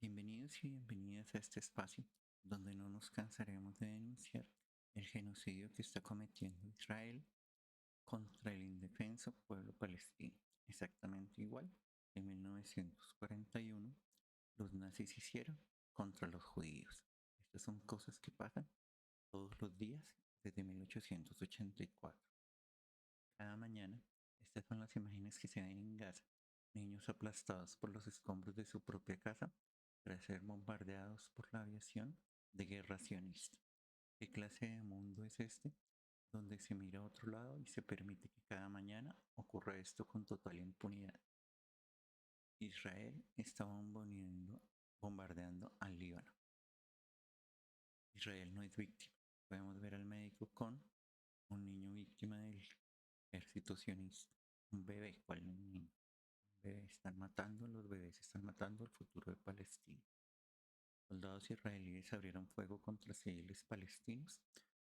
Bienvenidos y bienvenidas a este espacio donde no nos cansaremos de denunciar el genocidio que está cometiendo Israel contra el indefenso pueblo palestino. Exactamente igual que en 1941 los nazis hicieron contra los judíos. Estas son cosas que pasan todos los días desde 1884. Cada mañana, estas son las imágenes que se ven en Gaza: niños aplastados por los escombros de su propia casa tras ser bombardeados por la aviación de guerra sionista. ¿Qué clase de mundo es este donde se mira a otro lado y se permite que cada mañana ocurra esto con total impunidad? Israel está bombardeando al Líbano. Israel no es víctima. Podemos ver al médico con un niño víctima del ejército sionista. Un bebé, ¿cuál niño? Están matando, los bebés están matando el futuro de Palestina. Soldados israelíes abrieron fuego contra civiles palestinos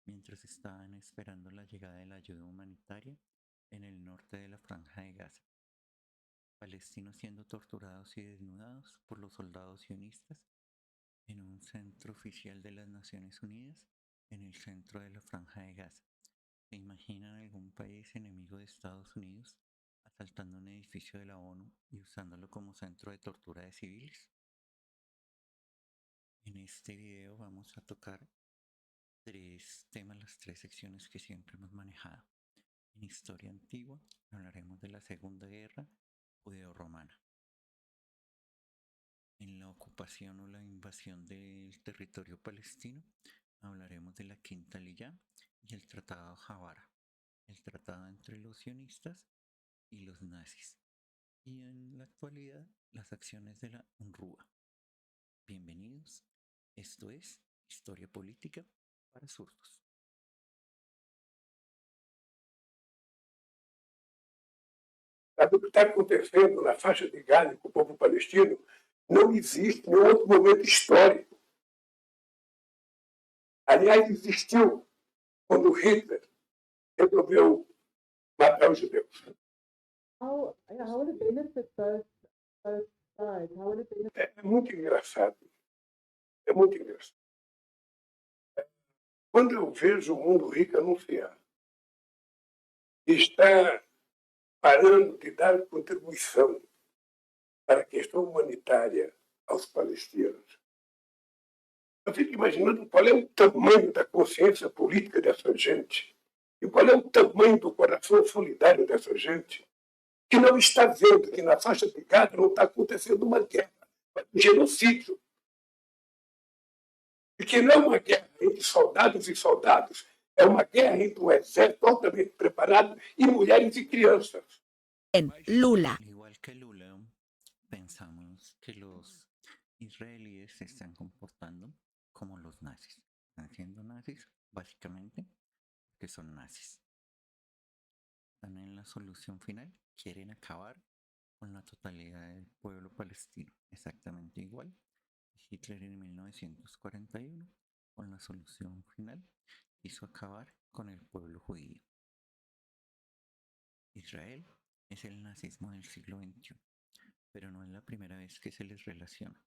mientras estaban esperando la llegada de la ayuda humanitaria en el norte de la Franja de Gaza. Palestinos siendo torturados y desnudados por los soldados sionistas en un centro oficial de las Naciones Unidas en el centro de la Franja de Gaza. ¿Se imaginan algún país enemigo de Estados Unidos asaltando un edificio de la ONU y usándolo como centro de tortura de civiles? En este video vamos a tocar tres temas, las tres secciones que siempre hemos manejado. En historia antigua hablaremos de la Segunda Guerra Judeo-Romana. En la ocupación o la invasión del territorio palestino hablaremos de la Quinta Aliyá y el Tratado Javara, el tratado entre los sionistas y los nazis. Y en la actualidad, las acciones de la UNRWA. Bienvenidos, esto es Historia Política para Zurdos. Sabe o que está acontecendo na faixa de Gaza com o povo palestino? Não existe em outro momento histórico. Aliás, existiu quando Hitler resolveu matar os judeus. How would it benefit both sides? How would it benefit? É muito engraçado. É muito engraçado. Quando eu vejo o Mundo Rico anunciar que está parando de dar contribuição para a questão humanitária aos palestinos, eu fico imaginando qual é o tamanho da consciência política dessa gente e qual é o tamanho do coração solidário dessa gente, que não está vendo que na faixa de Gaza não está acontecendo uma guerra, um genocídio. E que não é uma guerra entre soldados e soldados, é uma guerra entre um exército altamente preparado e mulheres e crianças. Lula. Al igual que Lula, pensamos que los israelíes se están comportando como los nazis. Están siendo nazis, básicamente, porque son nazis. Están en la solución final, quieren acabar con la totalidad del pueblo palestino, exactamente igual. Hitler en 1941, con la solución final, quiso acabar con el pueblo judío. Israel es el nazismo del siglo XXI, pero no es la primera vez que se les relaciona.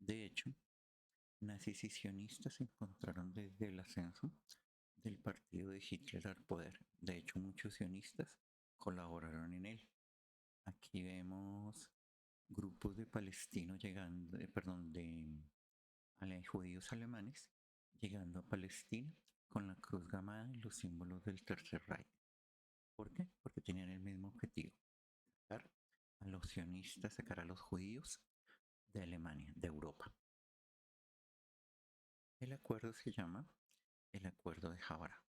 De hecho, nazis y sionistas se encontraron desde el ascenso del partido de Hitler al poder. De hecho, muchos sionistas colaboraron en él. Aquí vemos grupos de palestinos llegando, de judíos alemanes llegando a Palestina con la cruz gamada y los símbolos del Tercer Reich. ¿Por qué? Porque tenían el mismo objetivo: sacar a los sionistas, sacar a los judíos de Alemania, de Europa. El acuerdo se llama el Acuerdo de Javara.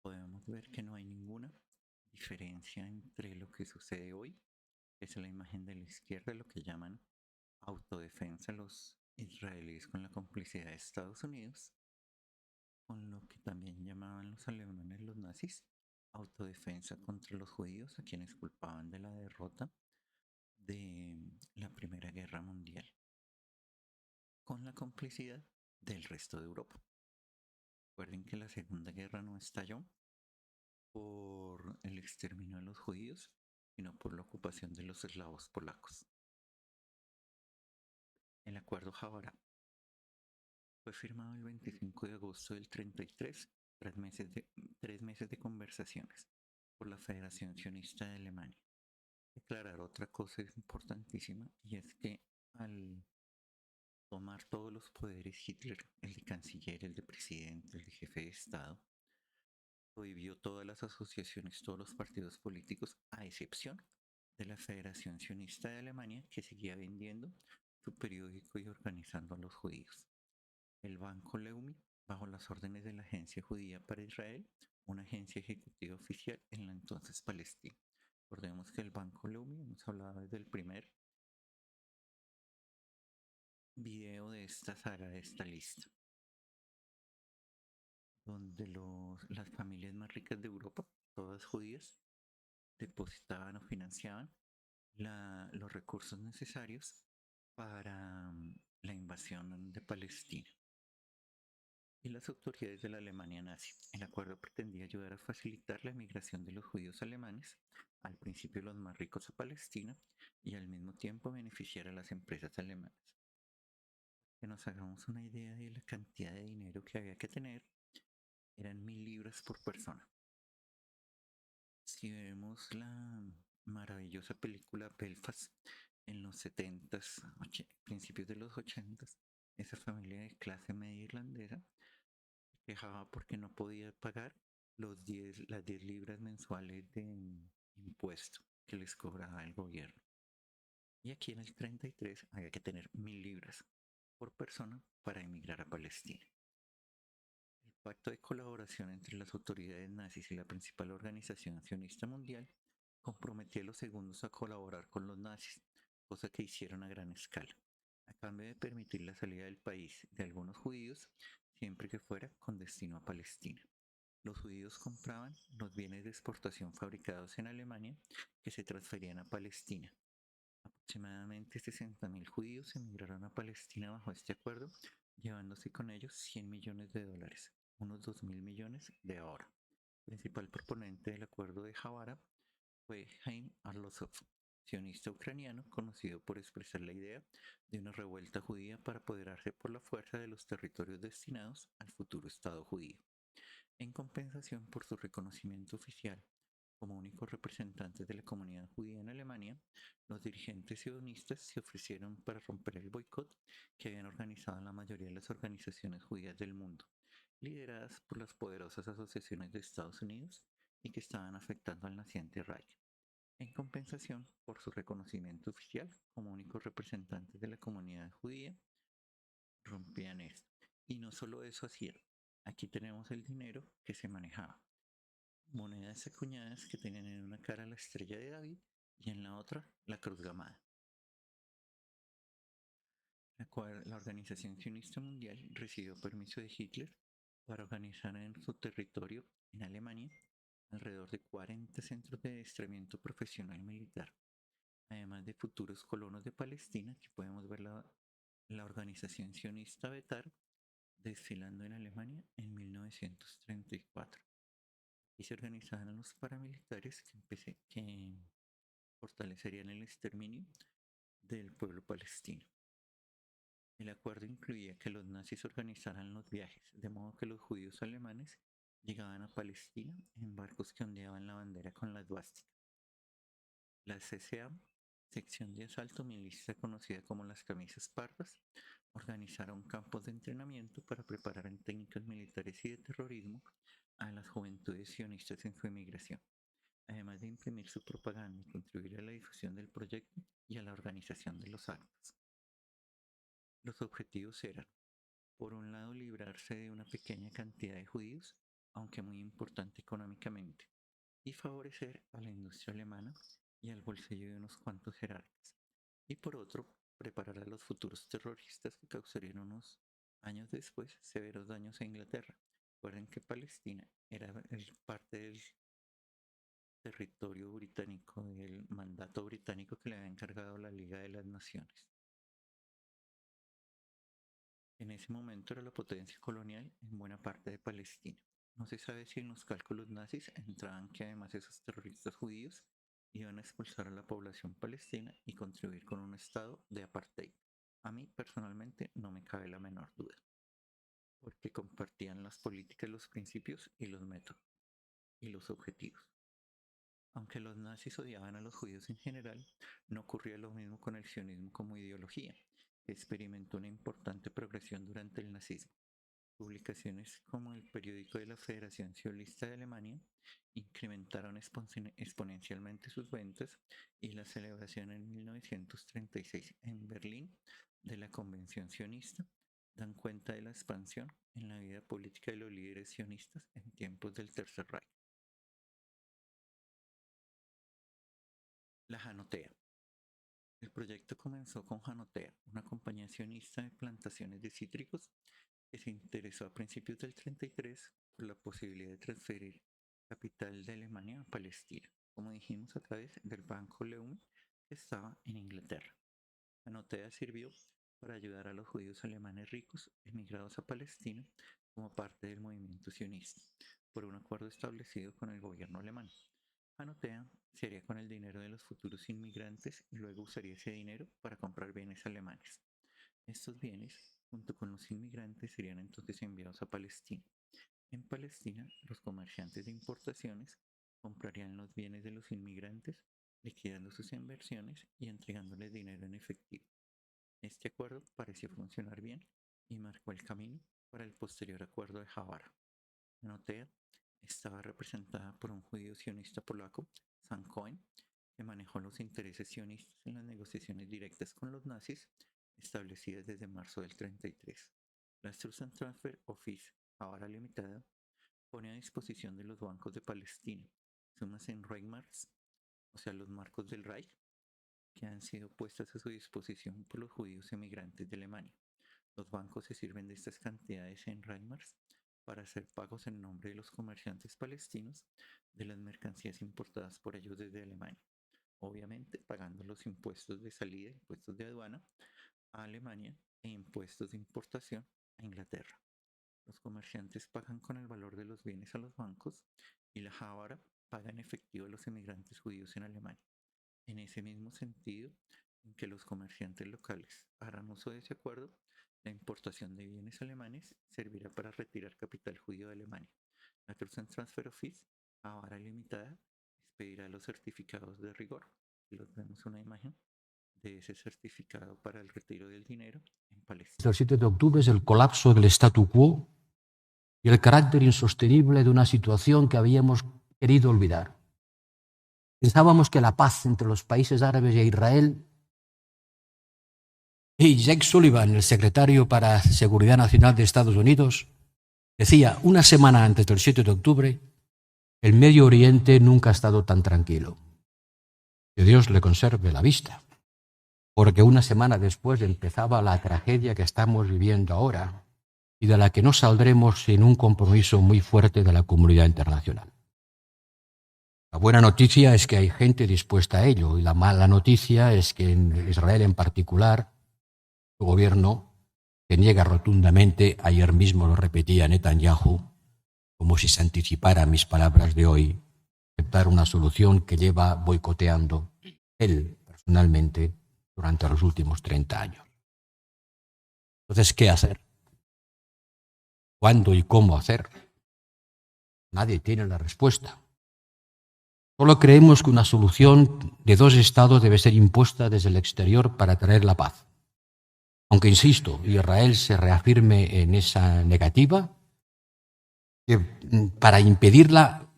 Podemos ver que no hay ninguna diferencia entre lo que sucede hoy, que es la imagen de la izquierda, lo que llaman autodefensa los israelíes con la complicidad de Estados Unidos, con lo que también llamaban los alemanes, los nazis, autodefensa contra los judíos, a quienes culpaban de la derrota de la Primera Guerra Mundial, con la complicidad del resto de Europa. Recuerden que la Segunda Guerra no estalló por el exterminio de los judíos, sino por la ocupación de los eslavos polacos. El Acuerdo Javara fue firmado el 25 de agosto del 33, tres meses de conversaciones por la Federación Sionista de Alemania. Declarar otra cosa es importantísima, y es que al tomar todos los poderes Hitler, el de canciller, el de presidente, el de jefe de Estado, prohibió todas las asociaciones, todos los partidos políticos, a excepción de la Federación Sionista de Alemania, que seguía vendiendo su periódico y organizando a los judíos. El Banco Leumi, bajo las órdenes de la Agencia Judía para Israel, una agencia ejecutiva oficial en la entonces Palestina. Recordemos que el Banco Leumi, hemos hablado desde el primer video de esta saga, de esta lista, donde las familias más ricas de Europa, todas judías, depositaban o financiaban los recursos necesarios para la invasión de Palestina. Y las autoridades de la Alemania nazi. El acuerdo pretendía ayudar a facilitar la emigración de los judíos alemanes, al principio los más ricos a Palestina, y al mismo tiempo beneficiar a las empresas alemanas. Que nos hagamos una idea de la cantidad de dinero que había que tener, eran 1000 libras por persona. Si vemos la maravillosa película Belfast en los 70s, principios de los 80s, esa familia de clase media irlandesa se quejaba porque no podía pagar las 10 libras mensuales de impuesto que les cobraba el gobierno. Y aquí en el 33 había que tener 1000 libras por persona para emigrar a Palestina. El pacto de colaboración entre las autoridades nazis y la principal organización sionista mundial comprometía a los segundos a colaborar con los nazis, cosa que hicieron a gran escala, a cambio de permitir la salida del país de algunos judíos, siempre que fuera con destino a Palestina. Los judíos compraban los bienes de exportación fabricados en Alemania que se transferían a Palestina. Aproximadamente 60.000 judíos emigraron a Palestina bajo este acuerdo, llevándose con ellos 100 millones de dólares, unos 2.000 millones de ahora. El principal proponente del acuerdo de Javara fue Haim Arlosov, sionista ucraniano conocido por expresar la idea de una revuelta judía para apoderarse por la fuerza de los territorios destinados al futuro Estado judío. En compensación por su reconocimiento oficial como únicos representantes de la comunidad judía en Alemania, los dirigentes sionistas se ofrecieron para romper el boicot que habían organizado la mayoría de las organizaciones judías del mundo, lideradas por las poderosas asociaciones de Estados Unidos y que estaban afectando al naciente Reich. En compensación por su reconocimiento oficial como únicos representantes de la comunidad judía, rompían esto. Y no solo eso hacían. Aquí tenemos el dinero que se manejaba. Monedas acuñadas que tenían en una cara la estrella de David y en la otra la cruz gamada. La Organización Sionista Mundial recibió permiso de Hitler para organizar en su territorio, en Alemania, alrededor de 40 centros de adiestramiento profesional militar, además de futuros colonos de Palestina, que podemos ver la Organización Sionista Betar desfilando en Alemania en 1934. Y se organizaban los paramilitares que fortalecerían el exterminio del pueblo palestino. El acuerdo incluía que los nazis organizaran los viajes, de modo que los judíos alemanes llegaban a Palestina en barcos que ondeaban la bandera con la esvástica. La CCA, sección de asalto milicia conocida como las camisas pardas, organizaron campos de entrenamiento para preparar en técnicas militares y de terrorismo a las juventudes sionistas en su emigración, además de imprimir su propaganda y contribuir a la difusión del proyecto y a la organización de los actos. Los objetivos eran, por un lado, librarse de una pequeña cantidad de judíos, aunque muy importante económicamente, y favorecer a la industria alemana y al bolsillo de unos cuantos jerarcas, y por otro, preparar a los futuros terroristas que causarían unos años después severos daños a Inglaterra. Recuerden que Palestina era parte del territorio británico, del mandato británico que le había encargado la Liga de las Naciones. En ese momento era la potencia colonial en buena parte de Palestina. No se sabe si en los cálculos nazis entraban que además esos terroristas judíos iban a expulsar a la población palestina y contribuir con un estado de apartheid. A mí personalmente no me cabe la menor duda, porque compartían las políticas, los principios y los métodos y los objetivos. Aunque los nazis odiaban a los judíos en general, no ocurría lo mismo con el sionismo como ideología, que experimentó una importante progresión durante el nazismo. Publicaciones como el periódico de la Federación Sionista de Alemania incrementaron exponencialmente sus ventas y la celebración en 1936 en Berlín de la Convención Sionista dan cuenta de la expansión en la vida política de los líderes sionistas en tiempos del Tercer Reich. La Janotea. El proyecto comenzó con Janotea, una compañía sionista de plantaciones de cítricos que se interesó a principios del 33 por la posibilidad de transferir capital de Alemania a Palestina, como dijimos a través del Banco Leumi que estaba en Inglaterra. Janotea sirvió para ayudar a los judíos alemanes ricos emigrados a Palestina como parte del movimiento sionista, por un acuerdo establecido con el gobierno alemán. Janotea se haría con el dinero de los futuros inmigrantes y luego usaría ese dinero para comprar bienes alemanes. Estos bienes, junto con los inmigrantes, serían entonces enviados a Palestina. En Palestina, los comerciantes de importaciones comprarían los bienes de los inmigrantes, liquidando sus inversiones y entregándoles dinero en efectivo. Este acuerdo pareció funcionar bien y marcó el camino para el posterior acuerdo de Havara. Janotea estaba representada por un judío sionista polaco, Sam Cohen, que manejó los intereses sionistas en las negociaciones directas con los nazis establecidas desde marzo del 33. La Trust and Transfer Office, ahora limitada, pone a disposición de los bancos de Palestina sumas en Reichsmarks, o sea, los marcos del Reich, que han sido puestas a su disposición por los judíos emigrantes de Alemania. Los bancos se sirven de estas cantidades en Reichsmarks para hacer pagos en nombre de los comerciantes palestinos de las mercancías importadas por ellos desde Alemania, obviamente pagando los impuestos de salida, impuestos de aduana a Alemania e impuestos de importación a Inglaterra. Los comerciantes pagan con el valor de los bienes a los bancos y la Havara paga en efectivo a los emigrantes judíos en Alemania. En ese mismo sentido, en que los comerciantes locales harán uso de ese acuerdo, la importación de bienes alemanes servirá para retirar capital judío de Alemania. La Trust and Transfer Office, ahora limitada, expedirá los certificados de rigor. Los vemos una imagen de ese certificado para el retiro del dinero en Palestina. El 7 de octubre es el colapso del statu quo y el carácter insostenible de una situación que habíamos querido olvidar. Pensábamos que la paz entre los países árabes e Israel, y Jake Sullivan, el secretario para Seguridad Nacional de Estados Unidos, decía una semana antes del 7 de octubre, el Medio Oriente nunca ha estado tan tranquilo. Que Dios le conserve la vista, porque una semana después empezaba la tragedia que estamos viviendo ahora y de la que no saldremos sin un compromiso muy fuerte de la comunidad internacional. La buena noticia es que hay gente dispuesta a ello y la mala noticia es que en Israel en particular, su gobierno, que niega rotundamente, ayer mismo lo repetía Netanyahu, como si se anticipara mis palabras de hoy, aceptar una solución que lleva boicoteando él personalmente durante los últimos 30 años. Entonces, ¿qué hacer? ¿Cuándo y cómo hacer? Nadie tiene la respuesta. Solo creemos que una solución de dos estados debe ser impuesta desde el exterior para traer la paz. Aunque, insisto, Israel se reafirme en esa negativa, que para impedirla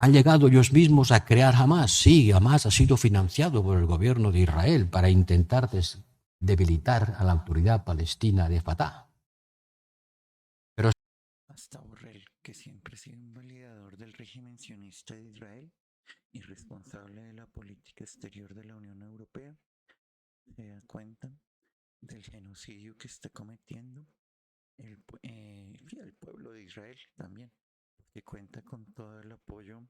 han llegado ellos mismos a crear Hamás. Sí, Hamás ha sido financiado por el gobierno de Israel para intentar debilitar a la autoridad palestina de Fatah. Pero hasta Borrell, que siempre ha sido un validador del régimen sionista de Israel y responsable de la política exterior de la Unión Europea, se da cuenta del genocidio que está cometiendo el pueblo de Israel también, que cuenta con todo el apoyo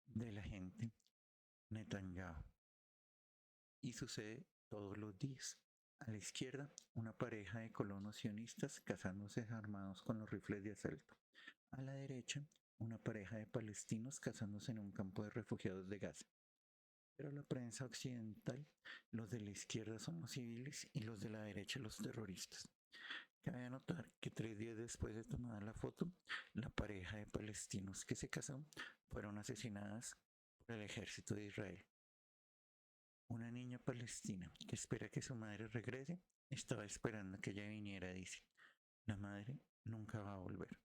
de la gente Netanyahu. Y sucede todos los días. A la izquierda, una pareja de colonos sionistas cazándose armados con los rifles de asalto. A la derecha, una pareja de palestinos cazándose en un campo de refugiados de Gaza. Pero la prensa occidental, los de la izquierda son los civiles y los de la derecha los terroristas. Cabe anotar que 3 días después de tomada la foto, la pareja de palestinos que se casó fueron asesinadas por el ejército de Israel. Una niña palestina que espera que su madre regrese estaba esperando que ella viniera, dice. La madre nunca va a volver.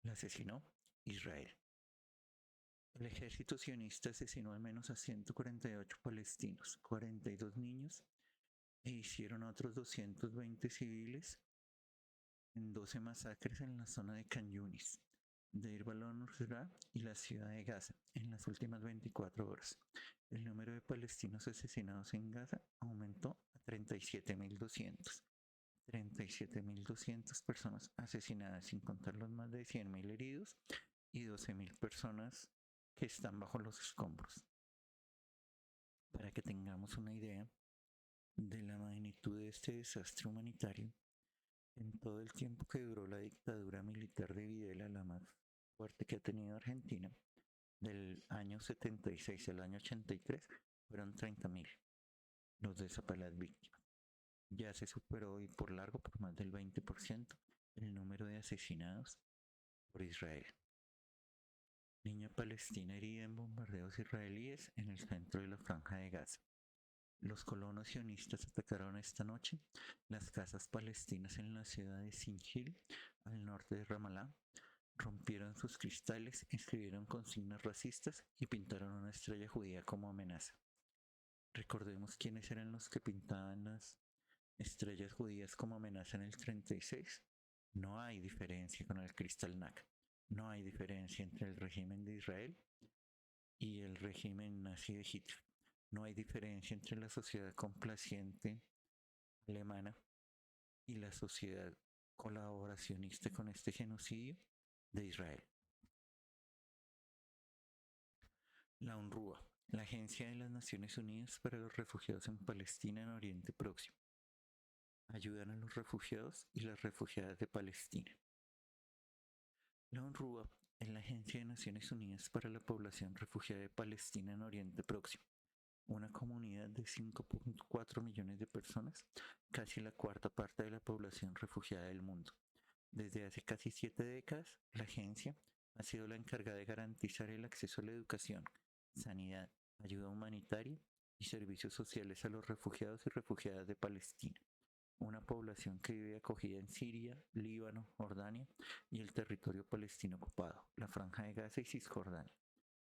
La asesinó Israel. El ejército sionista asesinó al menos a 148 palestinos, 42 niños e hicieron a otros 220 civiles en 12 masacres en la zona de Khan Yunis, Deir al-Nusra y la ciudad de Gaza en las últimas 24 horas. El número de palestinos asesinados en Gaza aumentó a 37.200. 37.200 personas asesinadas, sin contar los más de 100.000 heridos y 12.000 personas que están bajo los escombros. Para que tengamos una idea de la magnitud de este desastre humanitario, en todo el tiempo que duró la dictadura militar de Videla, la más fuerte que ha tenido Argentina, del año 76 al año 83, fueron 30.000 los desaparecidos víctimas. Ya se superó hoy por largo, por más del 20%, el número de asesinados por Israel. Niña palestina herida en bombardeos israelíes en el centro de la Franja de Gaza. Los colonos sionistas atacaron esta noche las casas palestinas en la ciudad de Sinjil, al norte de Ramallah, rompieron sus cristales, escribieron consignas racistas y pintaron una estrella judía como amenaza. Recordemos quiénes eran los que pintaban las estrellas judías como amenaza en el 36. No hay diferencia con el Kristallnacht. No hay diferencia entre el régimen de Israel y el régimen nazi de Hitler. No hay diferencia entre la sociedad complaciente alemana y la sociedad colaboracionista con este genocidio de Israel. La UNRWA, la Agencia de las Naciones Unidas para los Refugiados en Palestina en Oriente Próximo. Ayudan a los refugiados y las refugiadas de Palestina. La UNRWA es la Agencia de Naciones Unidas para la Población Refugiada de Palestina en Oriente Próximo, una comunidad de 5.4 millones de personas, casi la cuarta parte de la población refugiada del mundo. Desde hace casi 7 décadas, la agencia ha sido la encargada de garantizar el acceso a la educación, sanidad, ayuda humanitaria y servicios sociales a los refugiados y refugiadas de Palestina, una población que vive acogida en Siria, Líbano, Jordania y el territorio palestino ocupado, la Franja de Gaza y Cisjordania,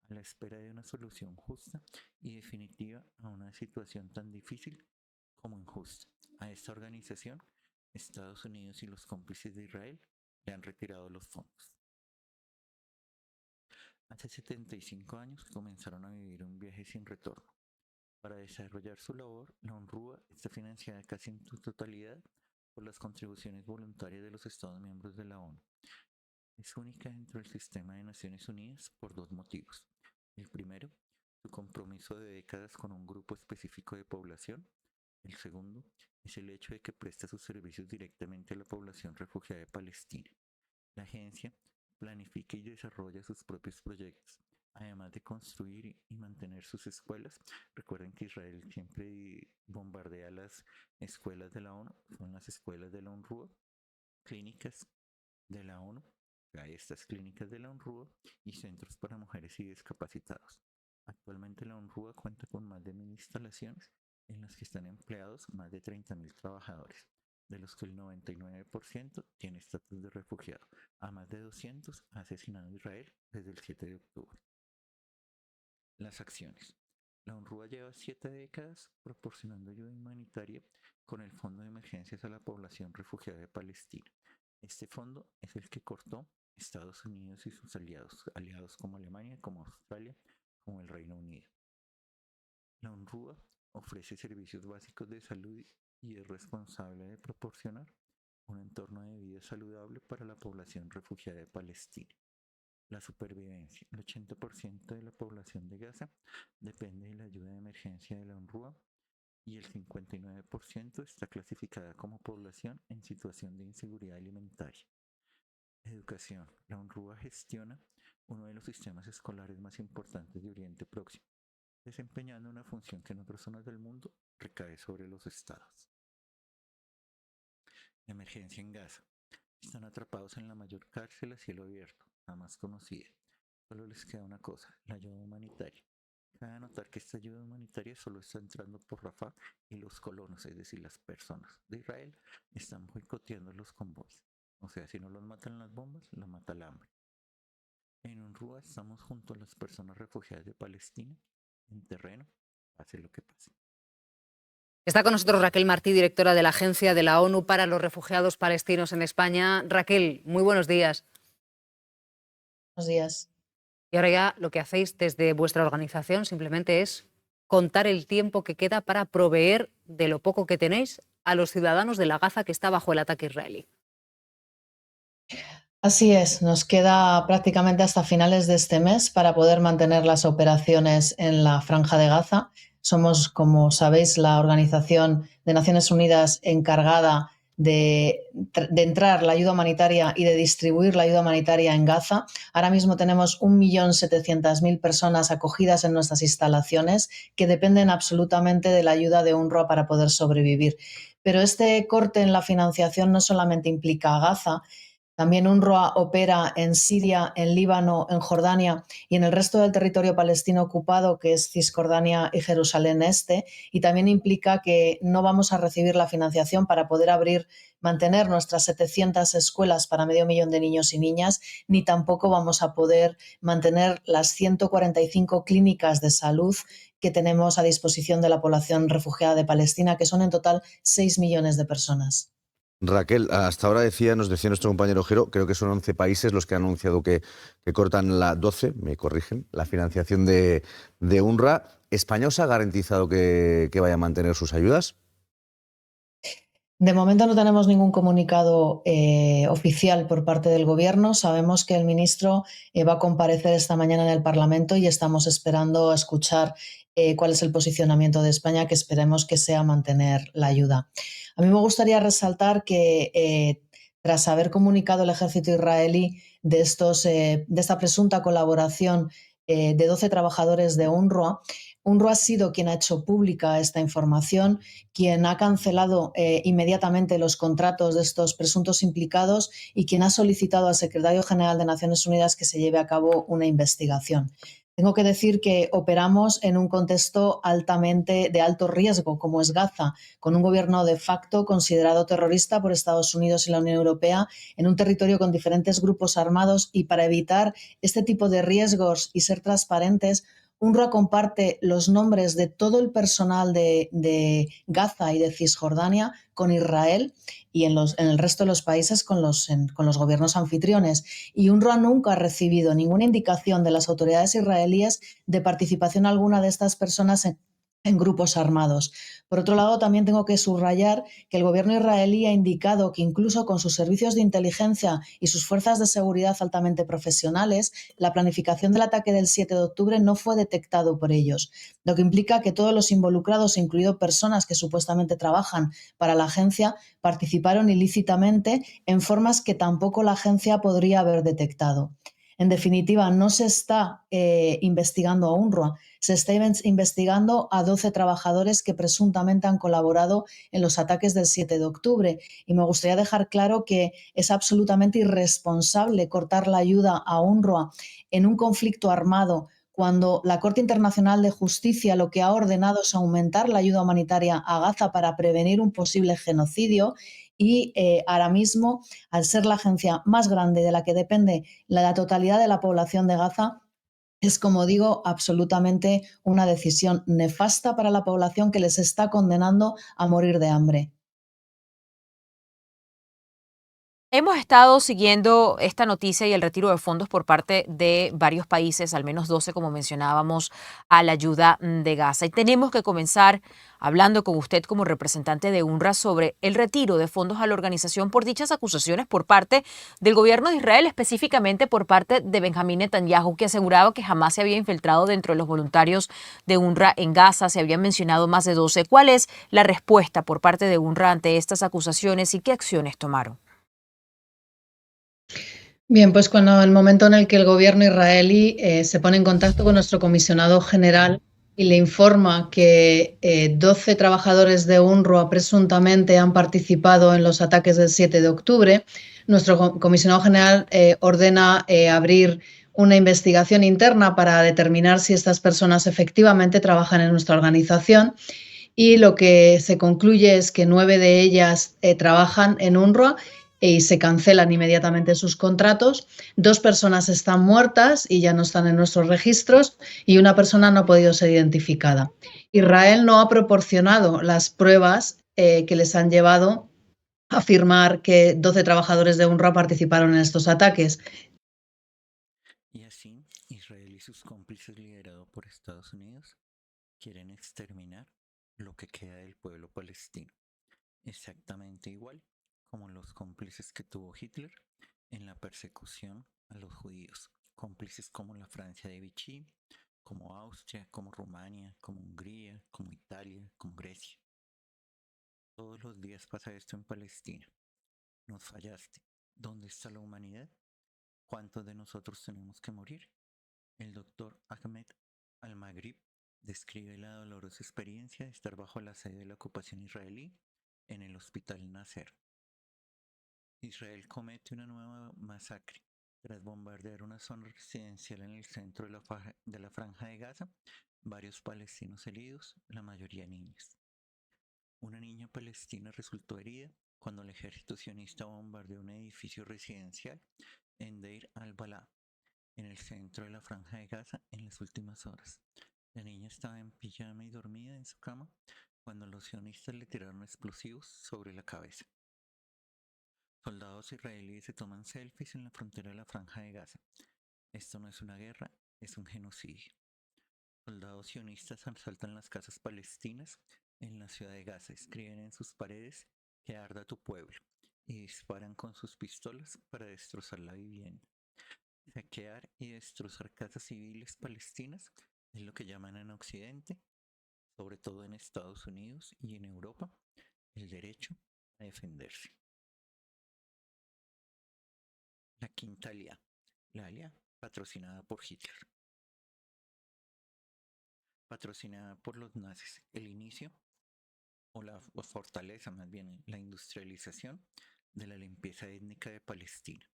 a la espera de una solución justa y definitiva a una situación tan difícil como injusta. A esta organización, Estados Unidos y los cómplices de Israel le han retirado los fondos. Hace 75 años comenzaron a vivir un viaje sin retorno. Para desarrollar su labor, la UNRWA está financiada casi en su totalidad por las contribuciones voluntarias de los Estados miembros de la ONU. Es única dentro del sistema de Naciones Unidas por 2 motivos. El primero, su compromiso de décadas con un grupo específico de población. El segundo es el hecho de que presta sus servicios directamente a la población refugiada de Palestina. La agencia planifica y desarrolla sus propios proyectos, además de construir y mantener sus escuelas. Recuerden que Israel siempre bombardea las escuelas de la ONU, son las escuelas de la UNRWA, clínicas de la ONU, hay estas clínicas de la UNRWA y centros para mujeres y discapacitados. Actualmente la UNRWA cuenta con más de 1.000 instalaciones en las que están empleados más de 30.000 trabajadores, de los que el 99% tiene estatus de refugiado. A más de 200 ha asesinado Israel desde el 7 de octubre. Las acciones. La UNRWA lleva 7 décadas proporcionando ayuda humanitaria con el Fondo de Emergencias a la Población Refugiada de Palestina. Este fondo es el que cortó Estados Unidos y sus aliados como Alemania, como Australia, como el Reino Unido. La UNRWA ofrece servicios básicos de salud y es responsable de proporcionar un entorno de vida saludable para la población refugiada de Palestina. La supervivencia. El 80% de la población de Gaza depende de la ayuda de emergencia de la UNRWA y el 59% está clasificada como población en situación de inseguridad alimentaria. Educación. La UNRWA gestiona uno de los sistemas escolares más importantes de Oriente Próximo. desempeñando una función que en otras zonas del mundo recae sobre los estados. Emergencia en Gaza. Están atrapados en la mayor cárcel a cielo abierto, jamás conocida. Solo les queda una cosa, la ayuda humanitaria. Cabe notar que esta ayuda humanitaria solo está entrando por Rafah y los colonos, es decir, las personas de Israel, están boicoteando los convoys. O sea, si no los matan las bombas, los mata el hambre. En UNRWA estamos junto a las personas refugiadas de Palestina, en terreno, pase lo que pase. Está con nosotros Raquel Martí, directora de la Agencia de la ONU para los Refugiados Palestinos en España. Raquel, muy buenos días. Buenos días. Y ahora ya lo que hacéis desde vuestra organización simplemente es contar el tiempo que queda para proveer de lo poco que tenéis a los ciudadanos de la Gaza que está bajo el ataque israelí. Así es, nos queda prácticamente hasta finales de este mes para poder mantener las operaciones en la Franja de Gaza. Somos, como sabéis, la organización de Naciones Unidas encargada de entrar la ayuda humanitaria y de distribuir la ayuda humanitaria en Gaza. Ahora mismo tenemos 1.700.000 personas acogidas en nuestras instalaciones que dependen absolutamente de la ayuda de UNRWA para poder sobrevivir. Pero este corte en la financiación no solamente implica a Gaza. También UNRWA opera en Siria, en Líbano, en Jordania y en el resto del territorio palestino ocupado, que es Cisjordania y Jerusalén Este, y también implica que no vamos a recibir la financiación para poder mantener nuestras 700 escuelas para 500.000 de niños y niñas, ni tampoco vamos a poder mantener las 145 clínicas de salud que tenemos a disposición de la población refugiada de Palestina, que son en total 6 millones de personas. Raquel, hasta ahora nos decía nuestro compañero Jero, creo que son 11 países los que han anunciado que cortan 12, me corrigen, la financiación de UNRWA. ¿España os ha garantizado que vaya a mantener sus ayudas? De momento no tenemos ningún comunicado oficial por parte del Gobierno. Sabemos que el ministro va a comparecer esta mañana en el Parlamento y estamos esperando a escuchar cuál es el posicionamiento de España, que esperemos que sea mantener la ayuda. A mí me gustaría resaltar que tras haber comunicado el ejército israelí de esta presunta colaboración de 12 trabajadores de UNRWA, UNRWA ha sido quien ha hecho pública esta información, quien ha cancelado inmediatamente los contratos de estos presuntos implicados y quien ha solicitado al secretario general de Naciones Unidas que se lleve a cabo una investigación. Tengo que decir que operamos en un contexto de alto riesgo, como es Gaza, con un gobierno de facto considerado terrorista por Estados Unidos y la Unión Europea, en un territorio con diferentes grupos armados, y para evitar este tipo de riesgos y ser transparentes, UNRWA comparte los nombres de todo el personal de Gaza y de Cisjordania con Israel y en el resto de los países con los gobiernos anfitriones. Y UNRWA nunca ha recibido ninguna indicación de las autoridades israelíes de participación alguna de estas personas en grupos armados. Por otro lado, también tengo que subrayar que el gobierno israelí ha indicado que incluso con sus servicios de inteligencia y sus fuerzas de seguridad altamente profesionales, la planificación del ataque del 7 de octubre no fue detectado por ellos, lo que implica que todos los involucrados, incluido personas que supuestamente trabajan para la agencia, participaron ilícitamente en formas que tampoco la agencia podría haber detectado. En definitiva, no se está investigando a UNRWA, se está investigando a 12 trabajadores que presuntamente han colaborado en los ataques del 7 de octubre. Y me gustaría dejar claro que es absolutamente irresponsable cortar la ayuda a UNRWA en un conflicto armado, cuando la Corte Internacional de Justicia lo que ha ordenado es aumentar la ayuda humanitaria a Gaza para prevenir un posible genocidio. Y ahora mismo, al ser la agencia más grande de la que depende la totalidad de la población de Gaza, es, como digo, absolutamente una decisión nefasta para la población que les está condenando a morir de hambre. Hemos estado siguiendo esta noticia y el retiro de fondos por parte de varios países, al menos 12, como mencionábamos, a la ayuda de Gaza. Y tenemos que comenzar hablando con usted como representante de UNRWA sobre el retiro de fondos a la organización por dichas acusaciones por parte del gobierno de Israel, específicamente por parte de Benjamín Netanyahu, que aseguraba que jamás se había infiltrado dentro de los voluntarios de UNRWA en Gaza. Se habían mencionado más de 12. ¿Cuál es la respuesta por parte de UNRWA ante estas acusaciones y qué acciones tomaron? Bien, pues cuando el momento en el que el gobierno israelí se pone en contacto con nuestro comisionado general y le informa que 12 trabajadores de UNRWA presuntamente han participado en los ataques del 7 de octubre, nuestro comisionado general ordena abrir una investigación interna para determinar si estas personas efectivamente trabajan en nuestra organización, y lo que se concluye es que 9 de ellas trabajan en UNRWA y se cancelan inmediatamente sus contratos. 2 personas están muertas y ya no están en nuestros registros, y una persona no ha podido ser identificada. Israel no ha proporcionado las pruebas que les han llevado a afirmar que 12 trabajadores de UNRWA participaron en estos ataques. Y así, Israel y sus cómplices liderados por Estados Unidos quieren exterminar lo que queda del pueblo palestino, exactamente igual como los cómplices que tuvo Hitler en la persecución a los judíos, cómplices como la Francia de Vichy, como Austria, como Rumania, como Hungría, como Italia, como Grecia. Todos los días pasa esto en Palestina. Nos fallaste. ¿Dónde está la humanidad? ¿Cuántos de nosotros tenemos que morir? El doctor Ahmed Al-Maghrib describe la dolorosa experiencia de estar bajo el asedio de la ocupación israelí en el hospital Nasser. Israel comete una nueva masacre. Tras bombardear una zona residencial en el centro de la franja de Gaza, varios palestinos heridos, la mayoría niños. Una niña palestina resultó herida cuando el ejército sionista bombardeó un edificio residencial en Deir al-Balá, en el centro de la franja de Gaza, en las últimas horas. La niña estaba en pijama y dormida en su cama cuando los sionistas le tiraron explosivos sobre la cabeza. Soldados israelíes se toman selfies en la frontera de la franja de Gaza. Esto no es una guerra, es un genocidio. Soldados sionistas asaltan las casas palestinas en la ciudad de Gaza, escriben en sus paredes que arda tu pueblo y disparan con sus pistolas para destrozar la vivienda. Saquear y destrozar casas civiles palestinas es lo que llaman en Occidente, sobre todo en Estados Unidos y en Europa, el derecho a defenderse. La quinta alia, la alia patrocinada por Hitler. Patrocinada por los nazis, el inicio, o la fortaleza más bien, la industrialización de la limpieza étnica de Palestina.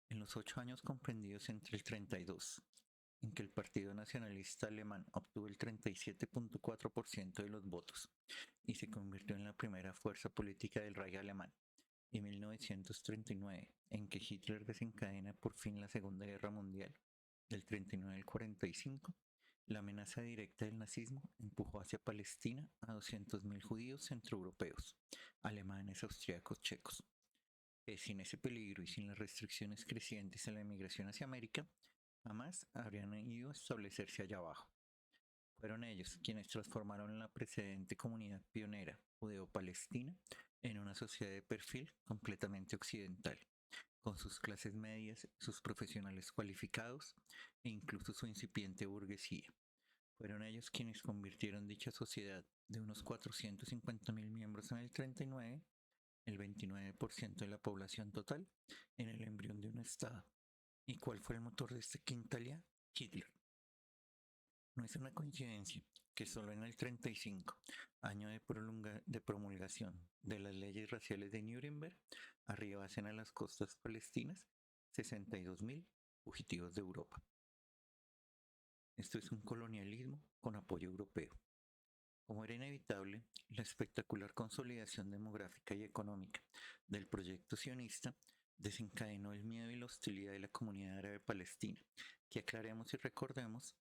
En los 8 años comprendidos entre el 32, en que el Partido Nacionalista Alemán obtuvo el 37.4% de los votos y se convirtió en la primera fuerza política del Reich alemán, y 1939, en que Hitler desencadena por fin la Segunda Guerra Mundial, del 39 al 45, la amenaza directa del nazismo empujó hacia Palestina a 200.000 judíos centroeuropeos, alemanes, austríacos, checos, que sin ese peligro y sin las restricciones crecientes a la emigración hacia América, jamás habrían ido a establecerse allá abajo. Fueron ellos quienes transformaron la precedente comunidad pionera judeo-palestina en una sociedad de perfil completamente occidental, con sus clases medias, sus profesionales cualificados e incluso su incipiente burguesía. Fueron ellos quienes convirtieron dicha sociedad de unos 450.000 miembros en el 39, el 29% de la población total, en el embrión de un Estado. ¿Y cuál fue el motor de este quinta alia? Hitler. No es una coincidencia que solo en el 35, año de promulgación de las leyes raciales de Nuremberg, arribasen a las costas palestinas 62.000 fugitivos de Europa. Esto es un colonialismo con apoyo europeo. Como era inevitable, la espectacular consolidación demográfica y económica del proyecto sionista desencadenó el miedo y la hostilidad de la comunidad árabe palestina, que aclaremos y recordemos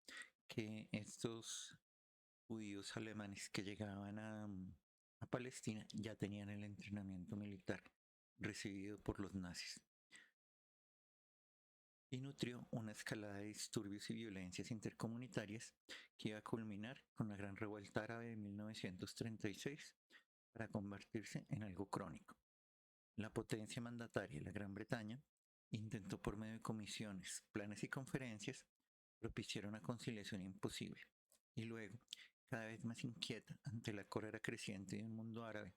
que estos judíos alemanes que llegaban a Palestina ya tenían el entrenamiento militar recibido por los nazis, y nutrió una escalada de disturbios y violencias intercomunitarias que iba a culminar con la Gran Revuelta Árabe de 1936 para convertirse en algo crónico. La potencia mandataria, la Gran Bretaña, intentó por medio de comisiones, planes y conferencias propiciar una conciliación imposible, y luego, cada vez más inquieta ante la cólera creciente de un mundo árabe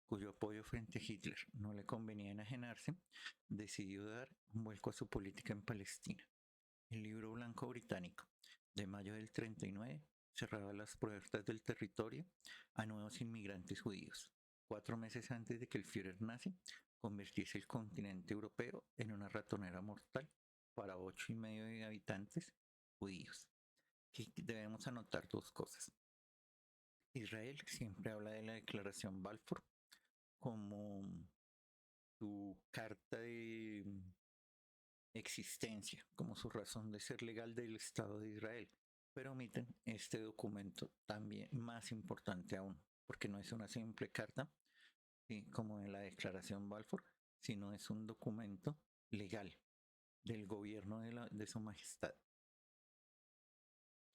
cuyo apoyo frente a Hitler no le convenía enajenarse, decidió dar un vuelco a su política en Palestina. El Libro Blanco británico de mayo del 39 cerraba las puertas del territorio a nuevos inmigrantes judíos, 4 meses antes de que el Führer nazi convirtiese el continente europeo en una ratonera mortal para 8,5 millones de habitantes judíos. Aquí debemos anotar 2 cosas. Israel siempre habla de la declaración Balfour como su carta de existencia, como su razón de ser legal del Estado de Israel, pero omiten este documento también más importante aún, porque no es una simple carta, ¿sí?, como en la declaración Balfour, sino es un documento legal del gobierno de su majestad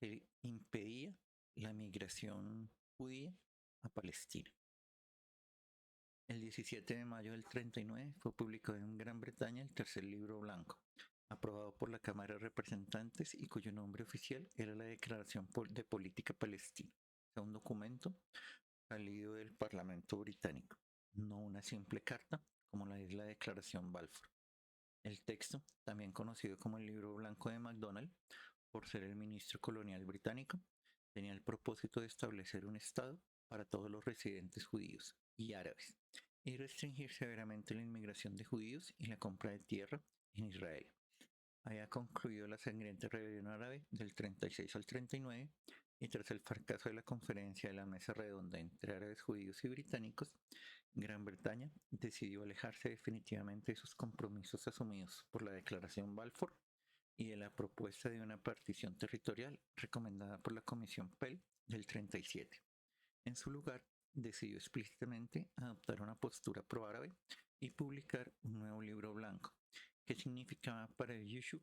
que impedía la migración judía a Palestina. El 17 de mayo del 39 fue publicado en Gran Bretaña el tercer libro blanco, aprobado por la Cámara de Representantes y cuyo nombre oficial era la Declaración de Política Palestina, o sea, un documento salido del Parlamento británico, no una simple carta como la es la Declaración Balfour. El texto, también conocido como el Libro Blanco de MacDonald, por ser el ministro colonial británico, tenía el propósito de establecer un Estado para todos los residentes judíos y árabes, y restringir severamente la inmigración de judíos y la compra de tierra en Israel. Había concluido la sangrienta rebelión árabe del 36 al 39 y tras el fracaso de la conferencia de la mesa redonda entre árabes, judíos y británicos, Gran Bretaña decidió alejarse definitivamente de sus compromisos asumidos por la Declaración Balfour y de la propuesta de una partición territorial recomendada por la Comisión Pell del 37. En su lugar, decidió explícitamente adoptar una postura pro-árabe y publicar un nuevo libro blanco, que significaba para el Yishuv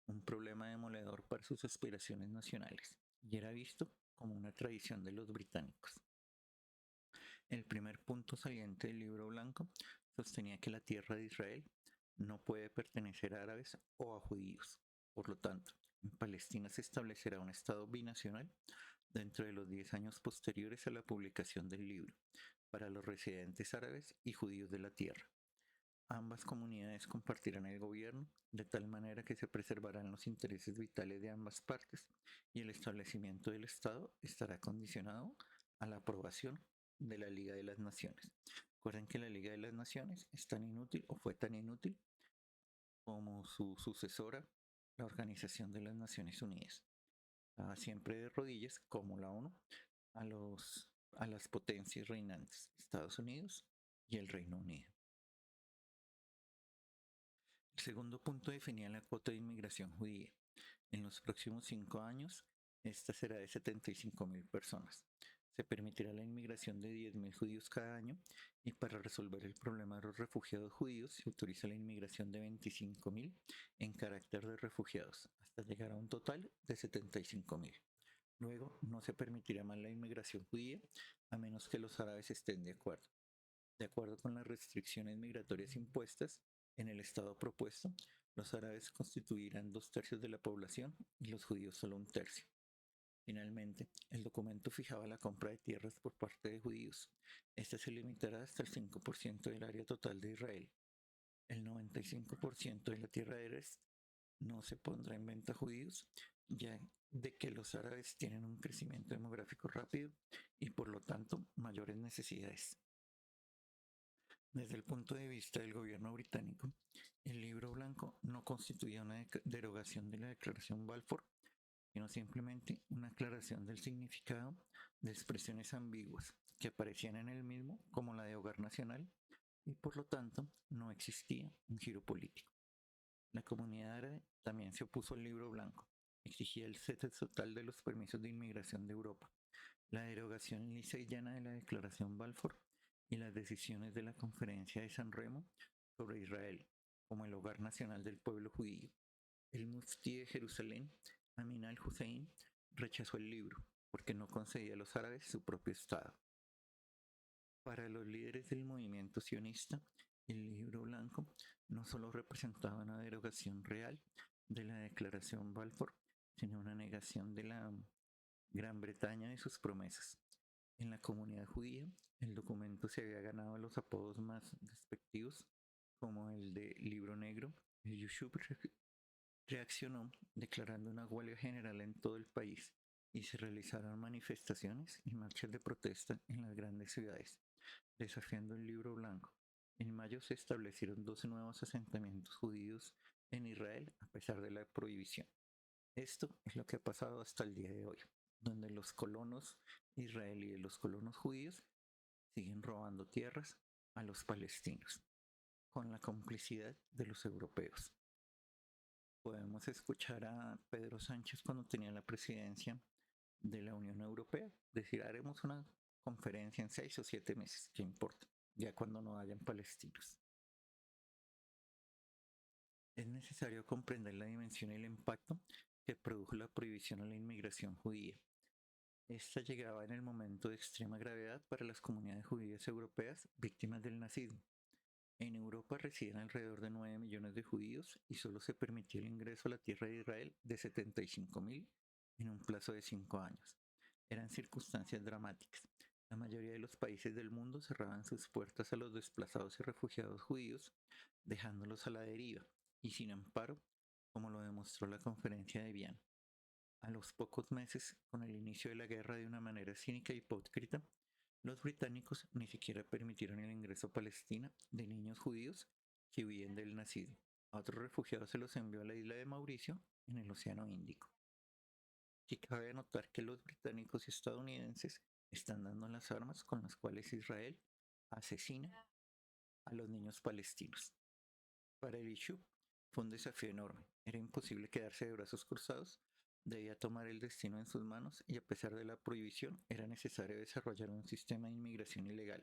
un problema demoledor para sus aspiraciones nacionales, y era visto como una tradición de los británicos. El primer punto saliente del libro blanco sostenía que la tierra de Israel no puede pertenecer a árabes o a judíos. Por lo tanto, en Palestina se establecerá un Estado binacional dentro de los 10 años posteriores a la publicación del libro, para los residentes árabes y judíos de la tierra. Ambas comunidades compartirán el gobierno de tal manera que se preservarán los intereses vitales de ambas partes y el establecimiento del Estado estará condicionado a la aprobación de la Liga de las Naciones. Recuerden que la Liga de las Naciones es tan inútil o fue tan inútil como su sucesora, la Organización de las Naciones Unidas. Estaba siempre de rodillas, como la ONU, a las potencias reinantes, Estados Unidos y el Reino Unido. El segundo punto definía la cuota de inmigración judía. En los próximos 5 años, esta será de 75,000 personas. Se permitirá la inmigración de 10,000 judíos cada año y para resolver el problema de los refugiados judíos se autoriza la inmigración de 25,000 en carácter de refugiados, hasta llegar a un total de 75,000. Luego, no se permitirá más la inmigración judía a menos que los árabes estén de acuerdo. De acuerdo con las restricciones migratorias impuestas en el Estado propuesto, los árabes constituirán 2/3 de la población y los judíos solo 1/3. Finalmente, el documento fijaba la compra de tierras por parte de judíos. Esta se limitará hasta el 5% del área total de Israel. El 95% de la tierra de Eretz no se pondrá en venta a judíos, ya de que los árabes tienen un crecimiento demográfico rápido y por lo tanto mayores necesidades. Desde el punto de vista del gobierno británico, el libro blanco no constituía una derogación de la Declaración Balfour, sino simplemente una aclaración del significado de expresiones ambiguas que aparecían en el mismo, como la de hogar nacional, y por lo tanto no existía un giro político. La comunidad árabe también se opuso al libro blanco, exigía el cese total de los permisos de inmigración de Europa, la derogación lisa y llana de la Declaración Balfour y las decisiones de la Conferencia de San Remo sobre Israel como el hogar nacional del pueblo judío. El muftí de Jerusalén, Amin al-Hussein, rechazó el libro porque no concedía a los árabes su propio Estado. Para los líderes del movimiento sionista, el libro blanco no solo representaba una derogación real de la Declaración Balfour, sino una negación de la Gran Bretaña de sus promesas. En la comunidad judía, el documento se había ganado los apodos más despectivos, como el de Libro Negro. El Yishuv reaccionó declarando una huelga general en todo el país y se realizaron manifestaciones y marchas de protesta en las grandes ciudades, desafiando el libro blanco. En mayo se establecieron 12 nuevos asentamientos judíos en Israel a pesar de la prohibición. Esto es lo que ha pasado hasta el día de hoy, donde los colonos israelíes y los colonos judíos siguen robando tierras a los palestinos, con la complicidad de los europeos. Podemos escuchar a Pedro Sánchez cuando tenía la presidencia de la Unión Europea decir: haremos una conferencia en 6 o 7 meses, ¿qué importa? Ya cuando no hayan palestinos. Es necesario comprender la dimensión y el impacto que produjo la prohibición a la inmigración judía. Esta llegaba en el momento de extrema gravedad para las comunidades judías europeas víctimas del nazismo. En Europa residen alrededor de 9 millones de judíos y solo se permitió el ingreso a la tierra de Israel de 75.000 en un plazo de 5 años. Eran circunstancias dramáticas. La mayoría de los países del mundo cerraban sus puertas a los desplazados y refugiados judíos, dejándolos a la deriva y sin amparo, como lo demostró la conferencia de Viena. A los pocos meses, con el inicio de la guerra de una manera cínica y hipócrita, los británicos ni siquiera permitieron el ingreso a Palestina de niños judíos que huían del nazismo. A otros refugiados se los envió a la isla de Mauricio, en el Océano Índico. Y cabe notar que los británicos y estadounidenses están dando las armas con las cuales Israel asesina a los niños palestinos. Para el Issue fue un desafío enorme. Era imposible quedarse de brazos cruzados. Debía tomar el destino en sus manos y a pesar de la prohibición era necesario desarrollar un sistema de inmigración ilegal.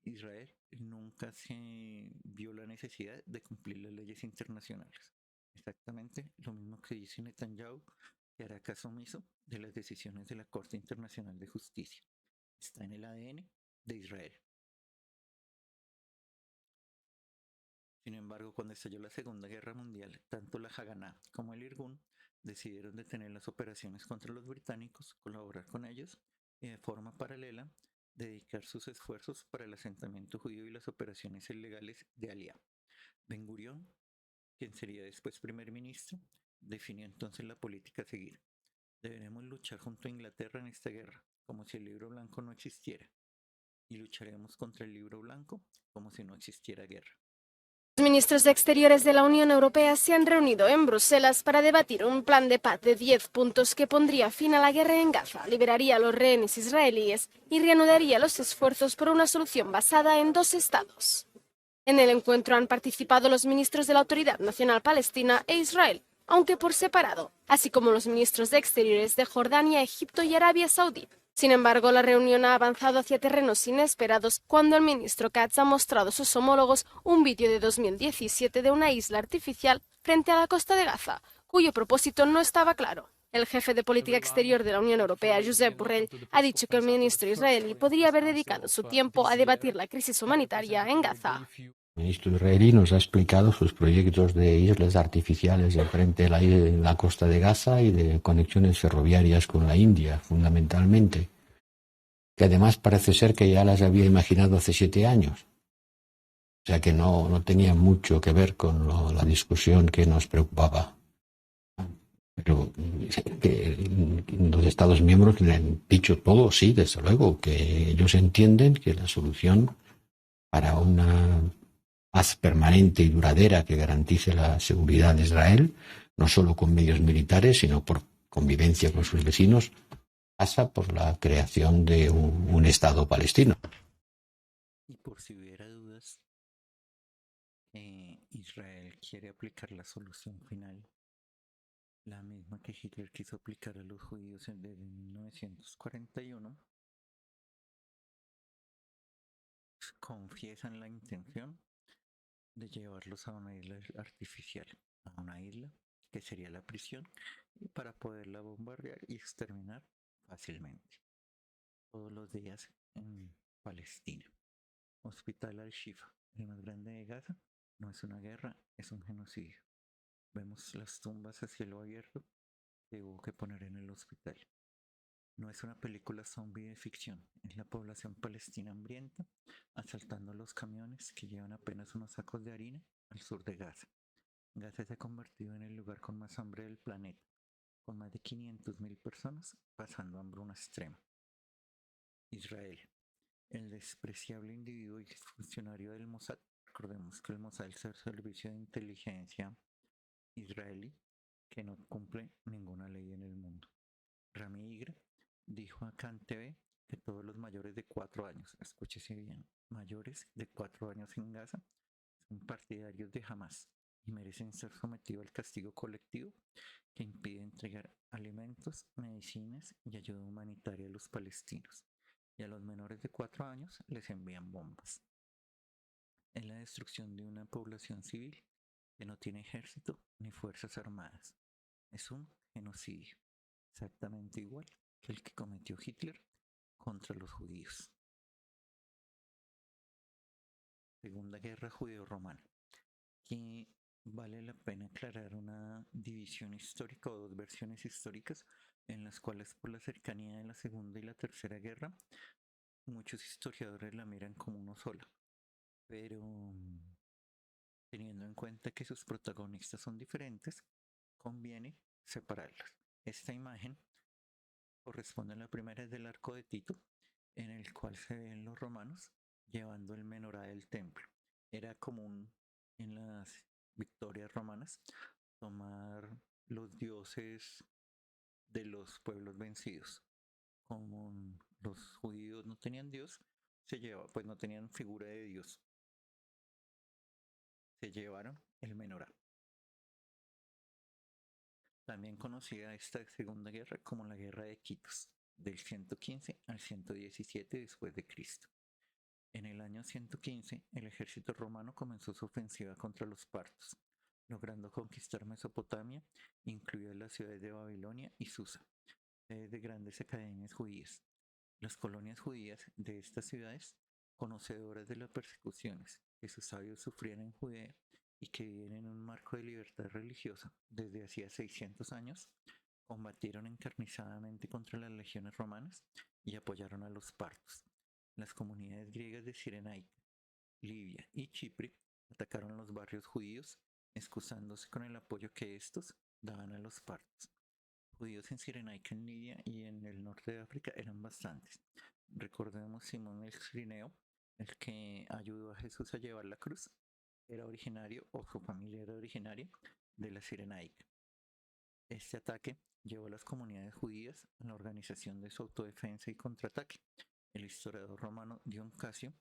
Israel nunca se vio la necesidad de cumplir las leyes internacionales. Exactamente lo mismo que dice Netanyahu, que hará caso omiso de las decisiones de la Corte Internacional de Justicia. Está en el ADN de Israel. Sin embargo, cuando estalló la Segunda Guerra Mundial, tanto la Haganá como el Irgun decidieron detener las operaciones contra los británicos, colaborar con ellos y de forma paralela dedicar sus esfuerzos para el asentamiento judío y las operaciones ilegales de Aliá. Ben Gurión, quien sería después primer ministro, definió entonces la política a seguir. Deberemos luchar junto a Inglaterra en esta guerra, como si el libro blanco no existiera, y lucharemos contra el libro blanco como si no existiera guerra. Los ministros de Exteriores de la Unión Europea se han reunido en Bruselas para debatir un plan de paz de 10 puntos que pondría fin a la guerra en Gaza, liberaría a los rehenes israelíes y reanudaría los esfuerzos por una solución basada en 2 estados. En el encuentro han participado los ministros de la Autoridad Nacional Palestina e Israel, aunque por separado, así como los ministros de Exteriores de Jordania, Egipto y Arabia Saudí. Sin embargo, la reunión ha avanzado hacia terrenos inesperados cuando el ministro Katz ha mostrado a sus homólogos un vídeo de 2017 de una isla artificial frente a la costa de Gaza, cuyo propósito no estaba claro. El jefe de política exterior de la Unión Europea, Josep Borrell, ha dicho que el ministro israelí podría haber dedicado su tiempo a debatir la crisis humanitaria en Gaza. El ministro israelí nos ha explicado sus proyectos de islas artificiales enfrente de la costa de Gaza y de conexiones ferroviarias con la India, fundamentalmente, que además parece ser que ya las había imaginado hace 7 años. O sea que no tenía mucho que ver con la discusión que nos preocupaba. Pero que los Estados miembros le han dicho todo, sí, desde luego, que ellos entienden que la solución para una paz permanente y duradera que garantice la seguridad de Israel, no solo con medios militares, sino por convivencia con sus vecinos, pasa por la creación de un Estado palestino. Y por si hubiera dudas, Israel quiere aplicar la solución final, la misma que Hitler quiso aplicar a los judíos desde 1941. Confiesan la intención de llevarlos a una isla artificial, a una isla que sería la prisión, y para poderla bombardear y exterminar fácilmente. Todos los días en Palestina. Hospital Al-Shifa, el más grande de Gaza, no es una guerra, es un genocidio. Vemos las tumbas a cielo abierto que hubo que poner en el hospital. No es una película zombie de ficción, es la población palestina hambrienta asaltando los camiones que llevan apenas unos sacos de harina al sur de Gaza. Gaza se ha convertido en el lugar con más hambre del planeta, con más de 500.000 personas pasando hambruna extrema. Israel. El despreciable individuo y funcionario del Mossad. Recordemos que el Mossad es el servicio de inteligencia israelí que no cumple ninguna ley en el mundo. Rami Igre dijo a Can TV que todos los mayores de 4 años, escúchese bien, mayores de 4 años en Gaza son partidarios de Hamas y merecen ser sometidos al castigo colectivo que impide entregar alimentos, medicinas y ayuda humanitaria a los palestinos. Y a los menores de 4 años les envían bombas. Es la destrucción de una población civil que no tiene ejército ni fuerzas armadas. Es un genocidio, exactamente igual que el que cometió Hitler contra los judíos. Segunda Guerra Judeo-Romana. Aquí vale la pena aclarar una división histórica o dos versiones históricas en las cuales por la cercanía de la Segunda y la Tercera Guerra muchos historiadores la miran como uno sola, pero teniendo en cuenta que sus protagonistas son diferentes, conviene separarlas. Esta imagen corresponde a la primera del arco de Tito, en el cual se ven los romanos llevando el menorá del templo. Era común en las victorias romanas tomar los dioses de los pueblos vencidos. Como los judíos no tenían dios, pues no tenían figura de dios. Se llevaron el menorá. También conocida esta segunda guerra como la Guerra de Quitos, del 115 al 117 después de Cristo. En el año 115, el ejército romano comenzó su ofensiva contra los partos, logrando conquistar Mesopotamia, incluidas las ciudades de Babilonia y Susa, sedes de grandes academias judías. Las colonias judías de estas ciudades, conocedoras de las persecuciones que sus sabios sufrían en Judea y que vivían en un marco de libertad religiosa desde hacía 600 años, combatieron encarnizadamente contra las legiones romanas y apoyaron a los partos. Las comunidades griegas de Cirenaica, Libia y Chipre atacaron los barrios judíos, excusándose con el apoyo que estos daban a los partos. Judíos en Cirenaica, en Libia y en el norte de África eran bastantes. Recordemos Simón el Cirineo, el que ayudó a Jesús a llevar la cruz, era originario, o su familia era originaria, de la Cirenaica. Este ataque llevó a las comunidades judías a la organización de su autodefensa y contraataque. El historiador romano Dion Casio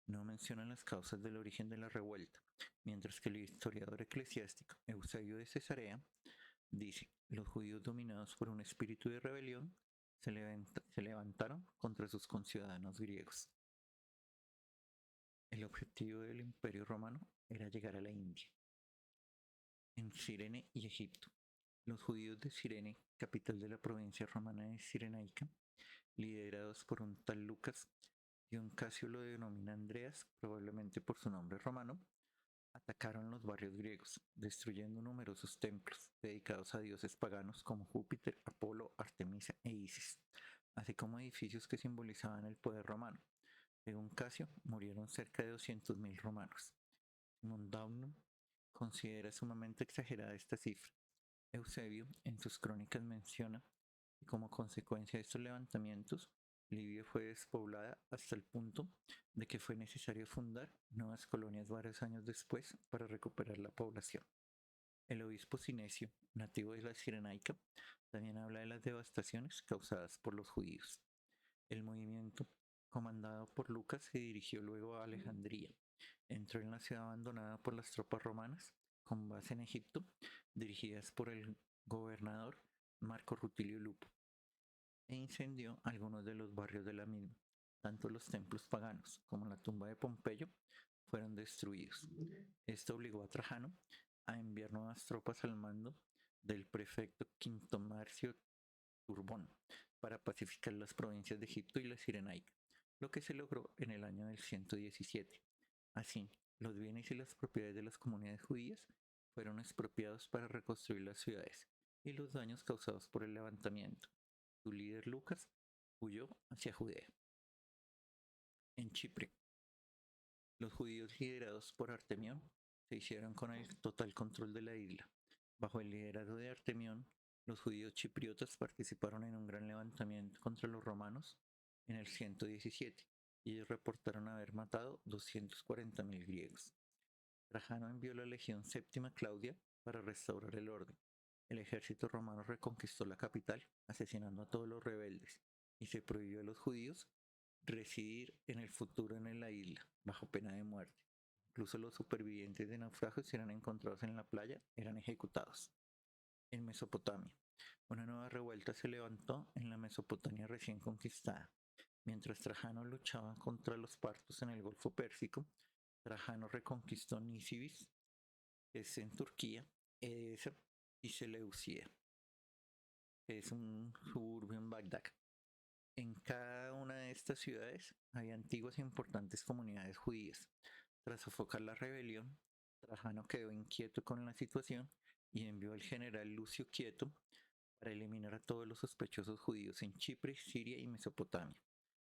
no menciona las causas del origen de la revuelta, mientras que el historiador eclesiástico Eusebio de Cesarea dice: los judíos dominados por un espíritu de rebelión se levantaron contra sus conciudadanos griegos. El objetivo del Imperio Romano era llegar a la India. En Cirene y Egipto, los judíos de Cirene, capital de la provincia romana de Cirenaica, liderados por un tal Lucas, Dion Casio lo denomina Andreas, probablemente por su nombre romano, atacaron los barrios griegos, destruyendo numerosos templos dedicados a dioses paganos como Júpiter, Apolo, Artemisa e Isis, así como edificios que simbolizaban el poder romano. Según Casio, murieron cerca de 200.000 romanos. Simon Downham considera sumamente exagerada esta cifra. Eusebio, en sus crónicas, menciona que como consecuencia de estos levantamientos, Libia fue despoblada hasta el punto de que fue necesario fundar nuevas colonias varios años después para recuperar la población. El obispo Sinesio, nativo de la Cirenaica, también habla de las devastaciones causadas por los judíos. El movimiento, comandado por Lucas, se dirigió luego a Alejandría. Entró en la ciudad abandonada por las tropas romanas, con base en Egipto, dirigidas por el gobernador Marco Rutilio Lupo, e incendió algunos de los barrios de la misma. Tanto los templos paganos como la tumba de Pompeyo fueron destruidos. Esto obligó a Trajano a enviar nuevas tropas al mando del prefecto Quinto Marcio Turbón para pacificar las provincias de Egipto y la Cirenaica, lo que se logró en el año del 117. Así, los bienes y las propiedades de las comunidades judías fueron expropiados para reconstruir las ciudades y los daños causados por el levantamiento. Su líder Lucas huyó hacia Judea. En Chipre, los judíos liderados por Artemión se hicieron con el total control de la isla. Bajo el liderazgo de Artemión, Los judíos chipriotas participaron en un gran levantamiento contra los romanos en el 117 y ellos reportaron haber matado 240.000 griegos. Trajano envió la legión séptima Claudia para restaurar el orden. El ejército romano reconquistó la capital, asesinando a todos los rebeldes, y se prohibió a los judíos residir en el futuro en la isla, bajo pena de muerte. Incluso los supervivientes de naufragios, si eran encontrados en la playa, eran ejecutados. En Mesopotamia, una nueva revuelta se levantó en la Mesopotamia recién conquistada. Mientras Trajano luchaba contra los partos en el Golfo Pérsico, Trajano reconquistó Nisibis, que es en Turquía, Edesa y Seleucia, que es un suburbio en Bagdad. En cada una de estas ciudades había antiguas e importantes comunidades judías. Tras sofocar la rebelión, Trajano quedó inquieto con la situación y envió al general Lucio Quieto para eliminar a todos los sospechosos judíos en Chipre, Siria y Mesopotamia,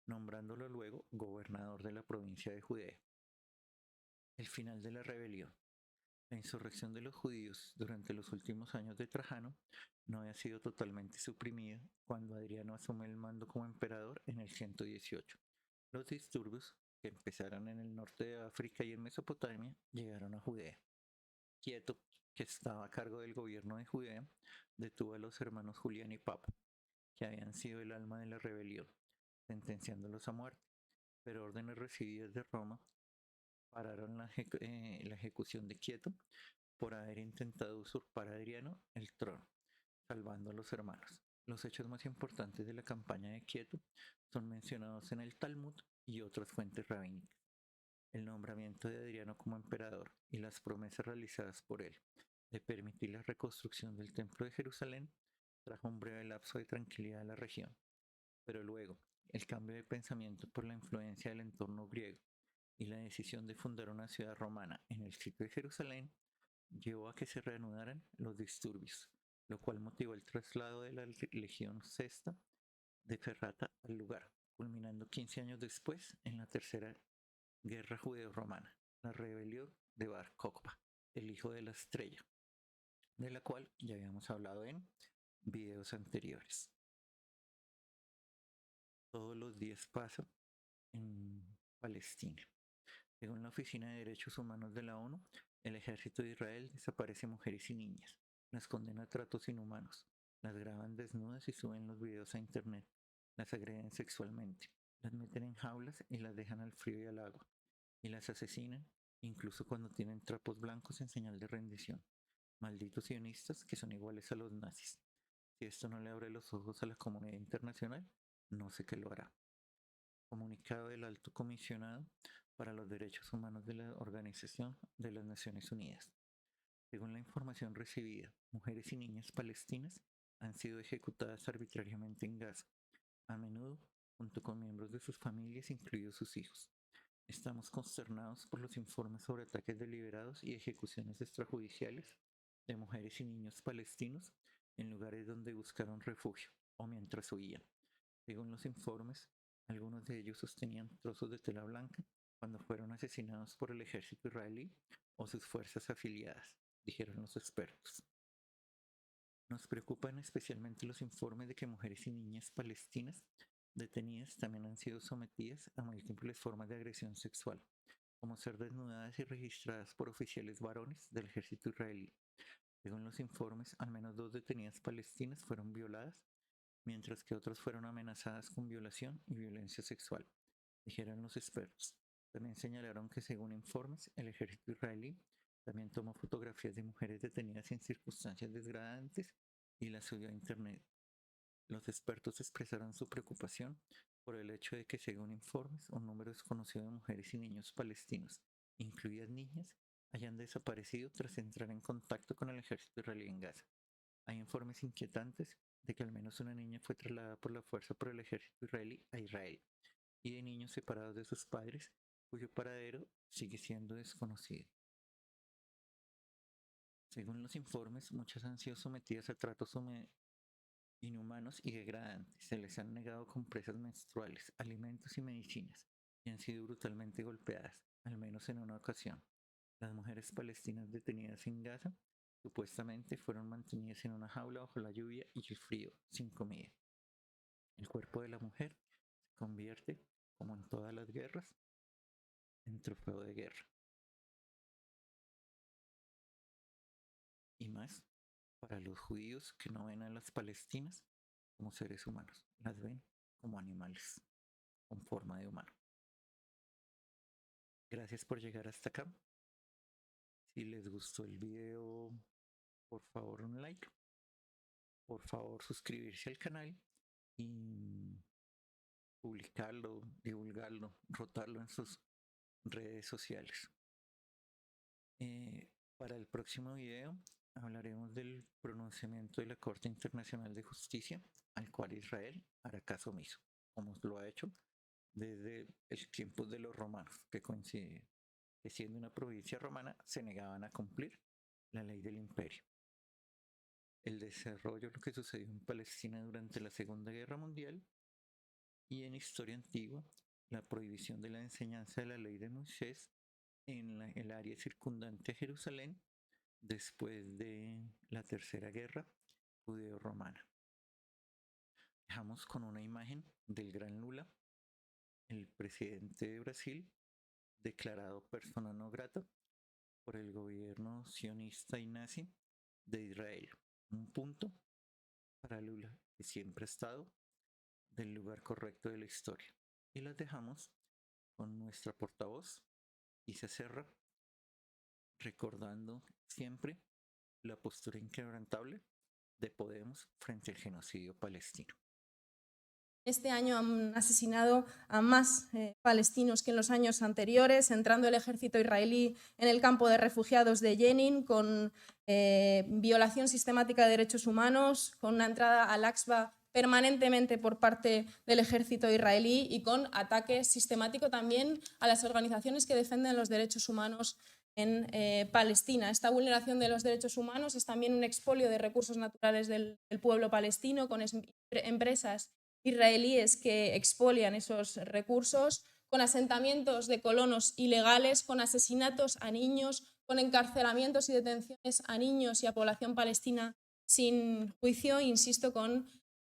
nombrándolo luego gobernador de la provincia de Judea. El final de la rebelión. La insurrección de los judíos durante los últimos años de Trajano no había sido totalmente suprimida cuando Adriano asume el mando como emperador en el 118. Los disturbios, que empezaron en el norte de África y en Mesopotamia, llegaron a Judea. Quieto, que estaba a cargo del gobierno de Judea, detuvo a los hermanos Julián y Papo, que habían sido el alma de la rebelión, sentenciándolos a muerte, pero órdenes recibidas de Roma pararon la ejecución de Quieto por haber intentado usurpar a Adriano el trono, salvando a los hermanos. Los hechos más importantes de la campaña de Quieto son mencionados en el Talmud y otras fuentes rabínicas. El nombramiento de Adriano como emperador y las promesas realizadas por él de permitir la reconstrucción del Templo de Jerusalén trajo un breve lapso de tranquilidad a la región. Pero luego, el cambio de pensamiento por la influencia del entorno griego y la decisión de fundar una ciudad romana en el sitio de Jerusalén llevó a que se reanudaran los disturbios, lo cual motivó el traslado de la Legión Sexta de Ferrata al lugar, culminando 15 años después en la Tercera Guerra Judeo-Romana, la rebelión de Bar Kokhba, el hijo de la estrella, de la cual ya habíamos hablado en videos anteriores. Todos los días pasa en Palestina. Según la Oficina de Derechos Humanos de la ONU, el ejército de Israel desaparece mujeres y niñas, las condena a tratos inhumanos, las graban desnudas y suben los videos a internet, las agreden sexualmente, las meten en jaulas y las dejan al frío y al agua, y las asesinan incluso cuando tienen trapos blancos en señal de rendición. Malditos sionistas que son iguales a los nazis. Si esto no le abre los ojos a la comunidad internacional, no sé qué lo hará. Comunicado del Alto Comisionado para los Derechos Humanos de la Organización de las Naciones Unidas. Según la información recibida, mujeres y niñas palestinas han sido ejecutadas arbitrariamente en Gaza, a menudo junto con miembros de sus familias, incluidos sus hijos. Estamos consternados por los informes sobre ataques deliberados y ejecuciones extrajudiciales de mujeres y niños palestinos en lugares donde buscaron refugio o mientras huían. Según los informes, algunos de ellos sostenían trozos de tela blanca cuando fueron asesinados por el ejército israelí o sus fuerzas afiliadas, dijeron los expertos. Nos preocupan especialmente los informes de que mujeres y niñas palestinas detenidas también han sido sometidas a múltiples formas de agresión sexual, como ser desnudadas y registradas por oficiales varones del ejército israelí. Según los informes, al menos 2 detenidas palestinas fueron violadas, mientras que otras fueron amenazadas con violación y violencia sexual, dijeron los expertos. También señalaron que, según informes, el ejército israelí también tomó fotografías de mujeres detenidas en circunstancias degradantes y las subió a internet. Los expertos expresaron su preocupación por el hecho de que, según informes, un número desconocido de mujeres y niños palestinos, incluidas niñas, hayan desaparecido tras entrar en contacto con el ejército israelí en Gaza. Hay informes inquietantes de que al menos una niña fue trasladada por la fuerza por el ejército israelí a Israel, y de niños separados de sus padres, cuyo paradero sigue siendo desconocido. Según los informes, muchas han sido sometidas a tratos inhumanos y degradantes. Se les han negado compresas menstruales, alimentos y medicinas, y han sido brutalmente golpeadas, al menos en una ocasión. Las mujeres palestinas detenidas en Gaza Supuestamente fueron mantenidas en una jaula bajo la lluvia y el frío, sin comida. El cuerpo de la mujer se convierte, como en todas las guerras, en trofeo de guerra. Y más para los judíos que no ven a las palestinas como seres humanos, las ven como animales con forma de humano. Gracias por llegar hasta acá. Si les gustó el video, por favor un like, por favor suscribirse al canal y publicarlo, divulgarlo, rotarlo en sus redes sociales. Para el próximo video hablaremos del pronunciamiento de la Corte Internacional de Justicia al cual Israel hará caso omiso, como lo ha hecho desde el tiempo de los romanos, que coincide que siendo una provincia romana se negaban a cumplir la ley del imperio. El desarrollo de lo que sucedió en Palestina durante la Segunda Guerra Mundial y en historia antigua, la prohibición de la enseñanza de la ley de Moisés en el área circundante a Jerusalén después de la Tercera Guerra Judeo-Romana. Dejamos con una imagen del Gran Lula, el presidente de Brasil, declarado persona no grata por el gobierno sionista y nazi de Israel. Un punto para Lula, que siempre ha estado del lugar correcto de la historia. Y las dejamos con nuestra portavoz, Isa Serra, recordando siempre la postura inquebrantable de Podemos frente al genocidio palestino. Este año han asesinado a más palestinos que en los años anteriores, entrando el ejército israelí en el campo de refugiados de Jenin con violación sistemática de derechos humanos, con una entrada al Aqsa permanentemente por parte del ejército israelí y con ataque sistemático también a las organizaciones que defienden los derechos humanos en Palestina. Esta vulneración de los derechos humanos es también un expolio de recursos naturales del pueblo palestino, con empresas israelíes que expolian esos recursos, con asentamientos de colonos ilegales, con asesinatos a niños, con encarcelamientos y detenciones a niños y a población palestina sin juicio, insisto, con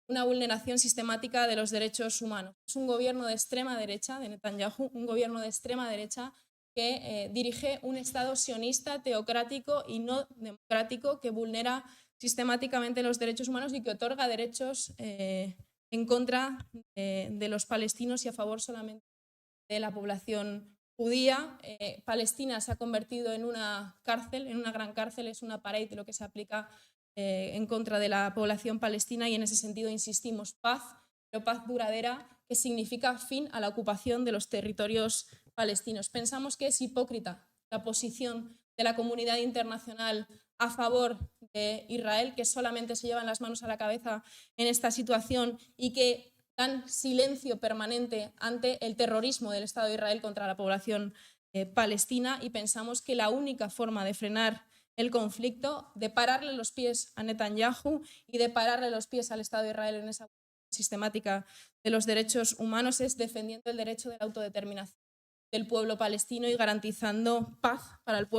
una vulneración sistemática de los derechos humanos. Es un gobierno de extrema derecha, de Netanyahu, un gobierno de extrema derecha que dirige un Estado sionista, teocrático y no democrático, que vulnera sistemáticamente los derechos humanos y que otorga derechos en contra de los palestinos y a favor solamente de la población judía. Palestina se ha convertido en una cárcel, en una gran cárcel, es una pared lo que se aplica en contra de la población palestina y en ese sentido insistimos, paz, pero paz duradera, que significa fin a la ocupación de los territorios palestinos. Pensamos que es hipócrita la posición de la comunidad internacional a favor de Israel, que solamente se llevan las manos a la cabeza en esta situación y que dan silencio permanente ante el terrorismo del Estado de Israel contra la población palestina, y pensamos que la única forma de frenar el conflicto, de pararle los pies a Netanyahu y de pararle los pies al Estado de Israel en esa sistemática de los derechos humanos, es defendiendo el derecho de la autodeterminación del pueblo palestino y garantizando paz para el pueblo